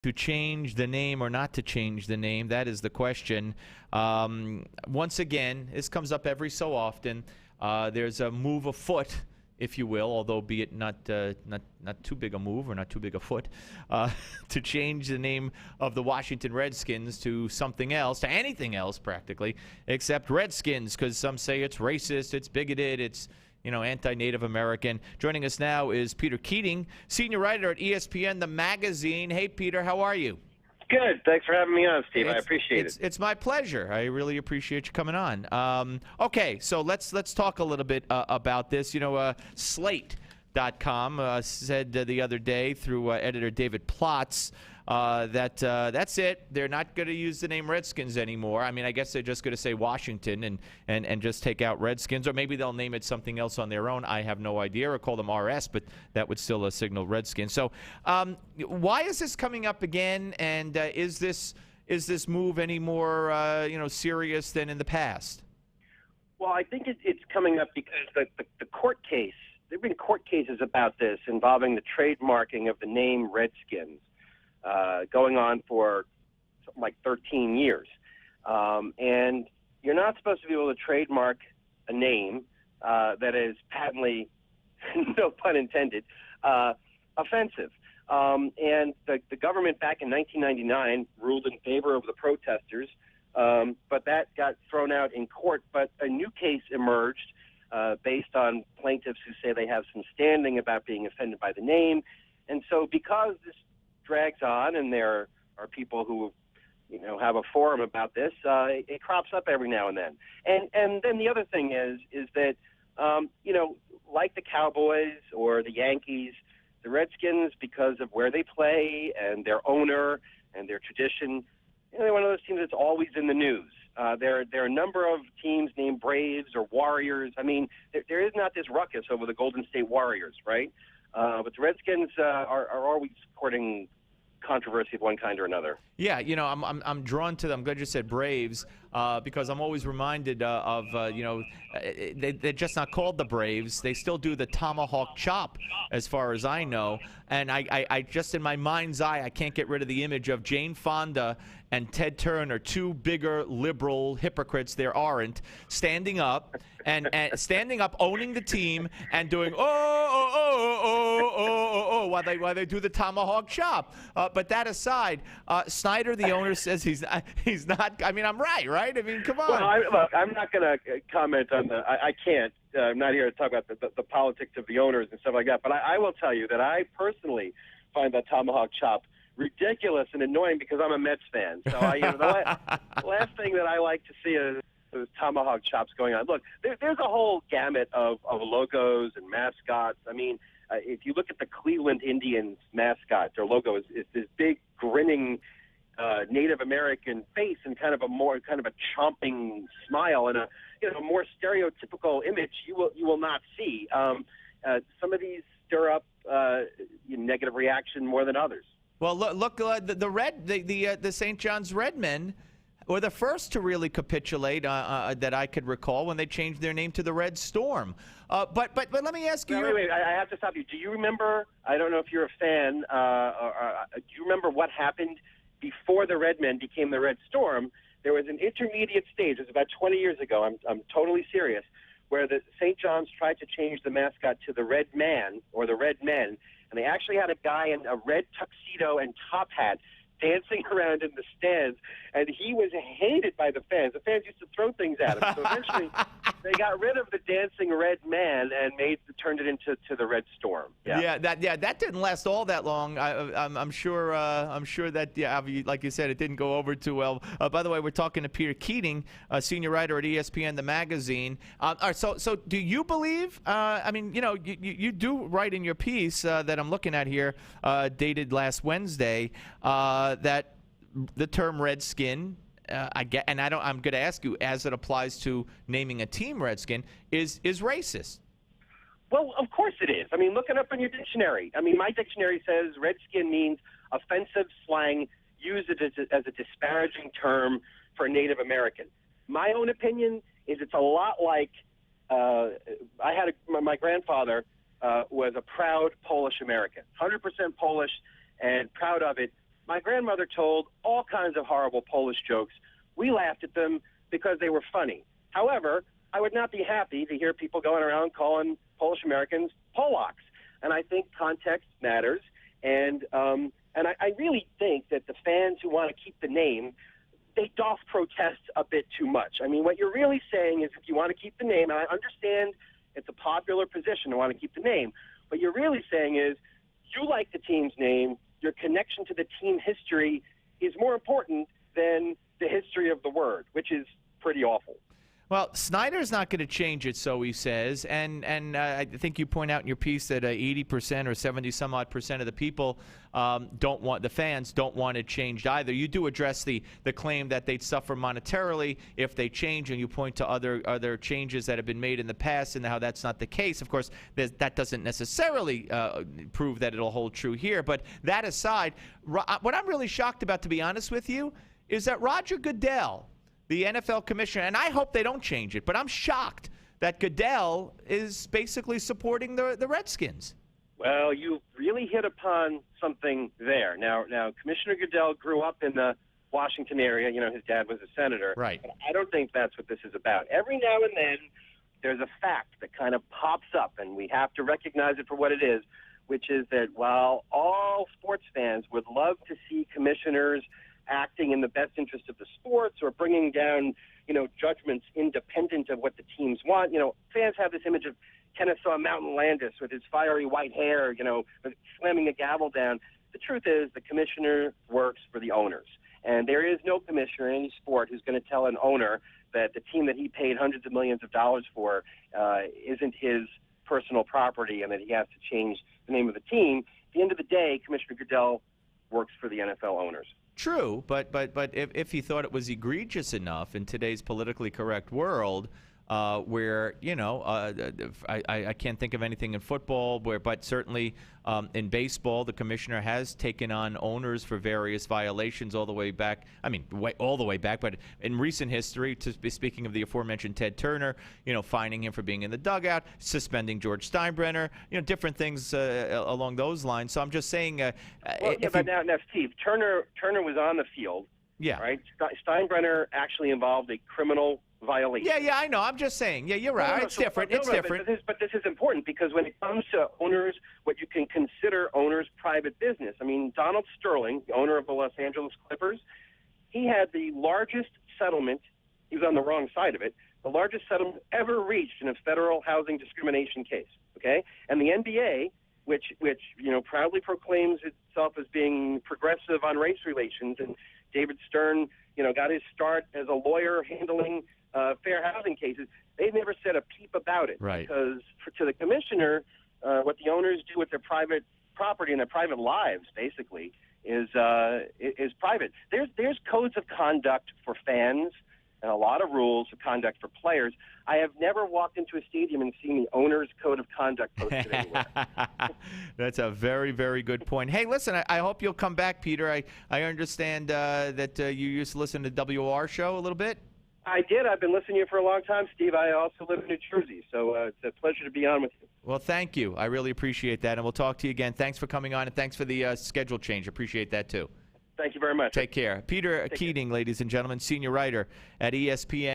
to change the name or not to change the name? That is the question. Once again, this comes up every so often. There's a move afoot, if you will, although be it not too big a move or not too big a foot, to change the name of the Washington Redskins to something else, to anything else practically, except Redskins, because some say it's racist, it's bigoted, it's anti-Native American. Joining us now is Peter Keating, senior writer at ESPN The Magazine. Hey, Peter, how are you? Good. Thanks for having me on, Steve. I appreciate it. It's my pleasure. I really appreciate you coming on. Okay, so let's talk a little bit about this. Slate.com said the other day through editor David Plotz that that's it. They're not going to use the name Redskins anymore. I mean, I guess they're just going to say Washington and just take out Redskins, or maybe they'll name it something else on their own. I have no idea, or call them RS, but that would still signal Redskins. So why is this coming up again, and is this move any more serious than in the past? Well, I think it's coming up because the court case, there have been court cases about this involving the trademarking of the name Redskins. Going on for something like 13 years. And you're not supposed to be able to trademark a name that is patently, no pun intended, offensive. And the government back in 1999 ruled in favor of the protesters, but that got thrown out in court. But a new case emerged based on plaintiffs who say they have some standing about being offended by the name. And so because this drags on, and there are people who, have a forum about this. It crops up every now and then, and then the other thing is that, like the Cowboys or the Yankees, the Redskins, because of where they play and their owner and their tradition, they're one of those teams that's always in the news. There are a number of teams named Braves or Warriors. I mean, there is not this ruckus over the Golden State Warriors, right? But the Redskins are always courting controversy of one kind or another. Yeah, I'm drawn to them. I'm glad you said Braves because I'm always reminded of they're just not called the Braves. They still do the tomahawk chop, as far as I know. And I just in my mind's eye, I can't get rid of the image of Jane Fonda and Ted Turner, two bigger liberal hypocrites there aren't, standing up and standing up, owning the team and doing while they do the tomahawk chop. But that aside, Snyder, the owner, says he's not. I mean, I'm right? I mean, come on. Well, I'm not going to comment on the. I can't. I'm not here to talk about the politics of the owners and stuff like that. But I will tell you that I personally find that tomahawk chop ridiculous and annoying because I'm a Mets fan. So the last thing that I like to see is tomahawk chops going on. Look, there's a whole gamut of logos and mascots. I mean, if you look at the Cleveland Indians mascot, their logo is this big grinning Native American face and kind of a chomping smile and a more stereotypical image you will not see. Some of these stir up negative reaction more than others. Well, look, the St. John's Redmen were the first to really capitulate that I could recall when they changed their name to the Red Storm. But let me ask you. Wait, I have to stop you. Do you remember? I don't know if you're a fan. Do you remember what happened before the Redmen became the Red Storm? There was an intermediate stage. It was about 20 years ago. I'm totally serious. Where the St. John's tried to change the mascot to the Red Man or the Red Men, and they actually had a guy in a red tuxedo and top hat dancing around in the stands, and he was hated by the fans. The fans used to throw things at him. So eventually, they got rid of the dancing red man and turned it into the Red Storm. Yeah, that didn't last all that long. I'm sure that like you said, it didn't go over too well. By the way, we're talking to Peter Keating, senior writer at ESPN The Magazine. All right, so do you believe? I mean, you do write in your piece that I'm looking at here, dated last Wednesday. That the term Redskin, I'm going to ask you, as it applies to naming a team Redskin, is racist. Well, of course it is. I mean, look it up in your dictionary. I mean, my dictionary says Redskin means offensive slang used as a disparaging term for Native American. My own opinion is it's a lot like my grandfather was a proud Polish American, 100% Polish and proud of it. My grandmother told all kinds of horrible Polish jokes. We laughed at them because they were funny. However, I would not be happy to hear people going around calling Polish Americans Polacks. And I think context matters. And I really think that the fans who want to keep the name, they doth protest a bit too much. I mean, what you're really saying is if you want to keep the name, and I understand it's a popular position to want to keep the name, what you're really saying is you like the team's name, your connection to the team history is more important than the history of the word, which is pretty awful. Well, Snyder's not going to change it, so he says, and I think you point out in your piece that 80% or 70-some-odd% of the people the fans don't want it changed either. You do address the claim that they'd suffer monetarily if they change, and you point to other changes that have been made in the past and how that's not the case. Of course, that doesn't necessarily prove that it'll hold true here. But that aside, what I'm really shocked about, to be honest with you, is that Roger Goodell, the NFL commissioner, and I hope they don't change it, but I'm shocked that Goodell is basically supporting the Redskins. Well, you really hit upon something there. Now, Commissioner Goodell grew up in the Washington area. You know, his dad was a senator. Right. But I don't think that's what this is about. Every now and then, there's a fact that kind of pops up, and we have to recognize it for what it is, which is that while all sports fans would love to see commissioners acting in the best interest of the sports or bringing down, judgments independent of what the teams want. Fans have this image of Kennesaw Mountain Landis with his fiery white hair, slamming a gavel down. The truth is the commissioner works for the owners. And there is no commissioner in any sport who's going to tell an owner that the team that he paid hundreds of millions of dollars for isn't his personal property and that he has to change the name of the team. At the end of the day, Commissioner Goodell works for the NFL owners. True, but if he thought it was egregious enough in today's politically correct world, where I can't think of anything in football, but certainly in baseball, the commissioner has taken on owners for various violations all the way back. I mean, all the way back, but in recent history, speaking of the aforementioned Ted Turner, fining him for being in the dugout, suspending George Steinbrenner, different things along those lines. So I'm just saying. Now, Steve, Turner was on the field. Yeah. Right. Steinbrenner actually involved a criminal violation. Yeah, I know. I'm just saying. Yeah, you're right. It's different. It's different. But this is important because when it comes to owners, what you can consider owners' private business. I mean, Donald Sterling, the owner of the Los Angeles Clippers, he had the largest settlement. He was on the wrong side of it. The largest settlement ever reached in a federal housing discrimination case. Okay, and the NBA, which proudly proclaims itself as being progressive on race relations, and David Stern, got his start as a lawyer handling fair housing cases. They've never said a peep about it. Right. Because to the commissioner, what the owners do with their private property and their private lives, basically, is private. There's codes of conduct for fans and a lot of rules of conduct for players. I have never walked into a stadium and seen the owner's code of conduct posted anywhere. That's a very, very good point. Hey, listen, I hope you'll come back, Peter. I understand that you used to listen to WR show a little bit. I did. I've been listening to you for a long time, Steve. I also live in New Jersey, so it's a pleasure to be on with you. Well, thank you. I really appreciate that, and we'll talk to you again. Thanks for coming on, and thanks for the schedule change. Appreciate that, too. Thank you very much. Take care. Peter Keating, ladies and gentlemen, senior writer at ESPN.